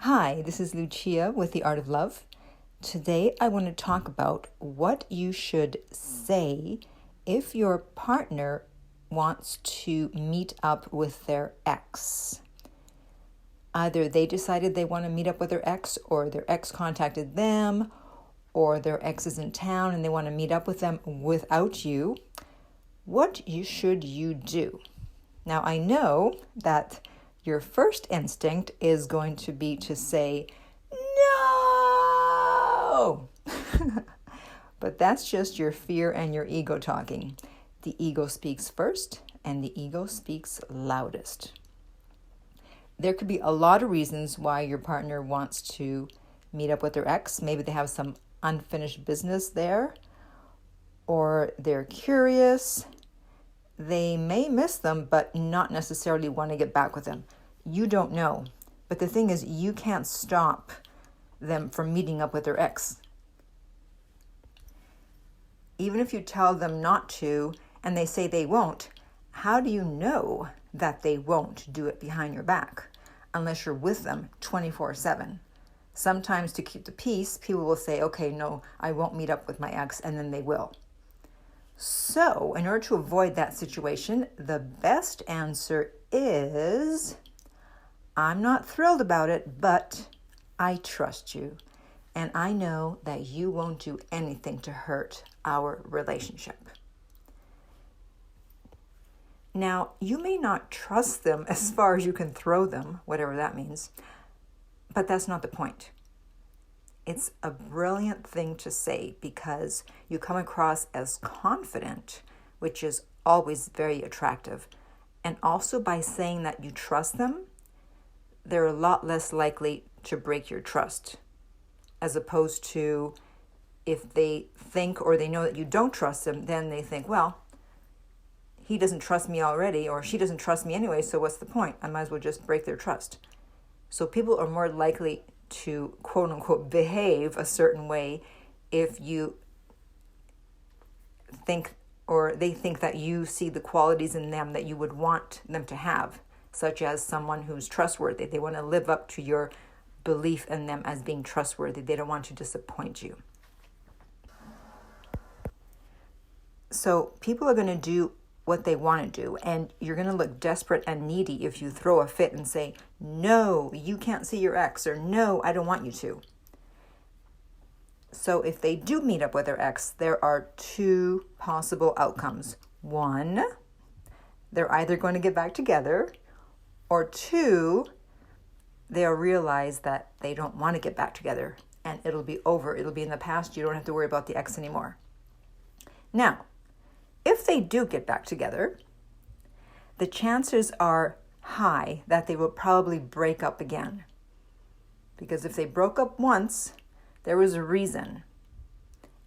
Hi, this is Lucia with The Art of Love. Today I want to talk about what you should say if your partner wants to meet up with their ex. Either they decided they want to meet up with their ex, or their ex contacted them, or their ex is in town and they want to meet up with them without you. What should you do? Now, I know that your first instinct is going to be to say, no! But that's just your fear and your ego talking. The ego speaks first, and the ego speaks loudest. There could be a lot of reasons why your partner wants to meet up with their ex. Maybe they have some unfinished business there, or they're curious. They may miss them, but not necessarily want to get back with them. You don't know. But the thing is, you can't stop them from meeting up with their ex. Even if you tell them not to, and they say they won't, how do you know that they won't do it behind your back? Unless you're with them 24/7. Sometimes to keep the peace, people will say, okay, no, I won't meet up with my ex, and then they will. So, in order to avoid that situation, the best answer is, I'm not thrilled about it, but I trust you. And I know that you won't do anything to hurt our relationship. Now, you may not trust them as far as you can throw them, whatever that means, but that's not the point. It's a brilliant thing to say because you come across as confident, which is always very attractive. And also by saying that you trust them, they're a lot less likely to break your trust, as opposed to if they think or they know that you don't trust them, then they think, well, he doesn't trust me already, or she doesn't trust me anyway, so what's the point? I might as well just break their trust. So people are more likely to quote unquote behave a certain way if you think or they think that you see the qualities in them that you would want them to have, such as someone who's trustworthy. They want to live up to your belief in them as being trustworthy. They don't want to disappoint you. So people are going to do what they want to do, and you're going to look desperate and needy if you throw a fit and say, no, you can't see your ex, or no, I don't want you to. So if they do meet up with their ex, there are two possible outcomes. One, they're either going to get back together, or two, they'll realize that they don't want to get back together and it'll be over. It'll be in the past. You don't have to worry about the ex anymore. Now, if they do get back together, the chances are high that they will probably break up again. Because if they broke up once, there was a reason.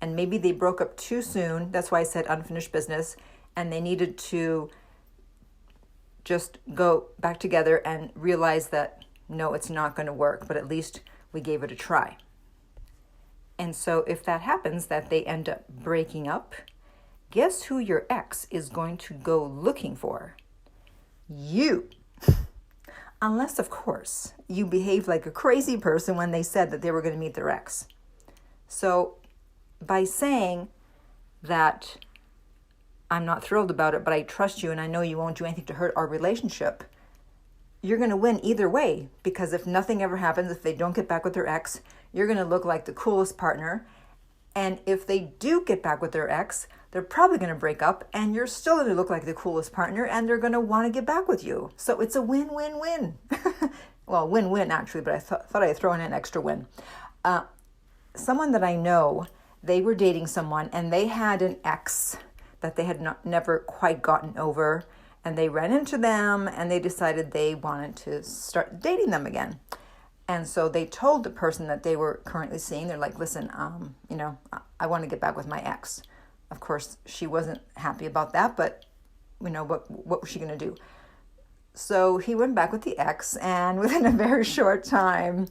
And maybe they broke up too soon. That's why I said unfinished business. And they needed to just go back together and realize that, no, it's not going to work, but at least we gave it a try. And so if that happens, that they end up breaking up, guess who your ex is going to go looking for? You. Unless, of course, you behaved like a crazy person when they said that they were going to meet their ex. So by saying that I'm not thrilled about it, but I trust you and I know you won't do anything to hurt our relationship, you're going to win either way. Because if nothing ever happens, if they don't get back with their ex, you're going to look like the coolest partner. And if they do get back with their ex, they're probably going to break up and you're still going to look like the coolest partner and they're going to want to get back with you. So it's a win-win-win. Well, win-win actually, but I thought I'd throw in an extra win. Someone that I know, they were dating someone and they had an ex that they had never quite gotten over, and they ran into them and they decided they wanted to start dating them again. And so they told the person that they were currently seeing, they're like, listen, I want to get back with my ex. Of course, she wasn't happy about that, but what was she going to do? So he went back with the ex, and within a very short time,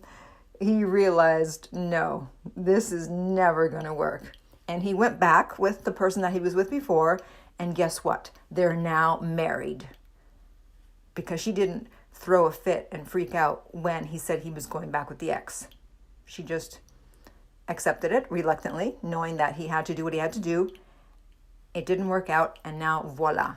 he realized, no, this is never going to work. And he went back with the person that he was with before, and guess what? They're now married. Because she didn't throw a fit and freak out when he said he was going back with the ex. She just accepted it reluctantly, knowing that he had to do what he had to do. It didn't work out, and now voila,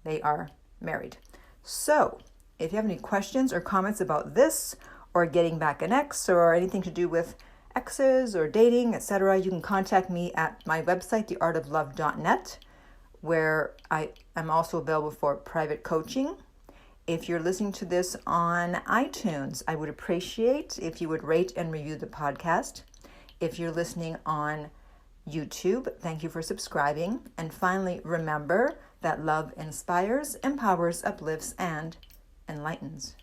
they are married. So, if you have any questions or comments about this, or getting back an ex, or anything to do with exes or dating, etc., you can contact me at my website, theartoflove.net, where I am also available for private coaching. If you're listening to this on iTunes, I would appreciate if you would rate and review the podcast. If you're listening on YouTube, thank you for subscribing. And finally, remember that love inspires, empowers, uplifts, and enlightens.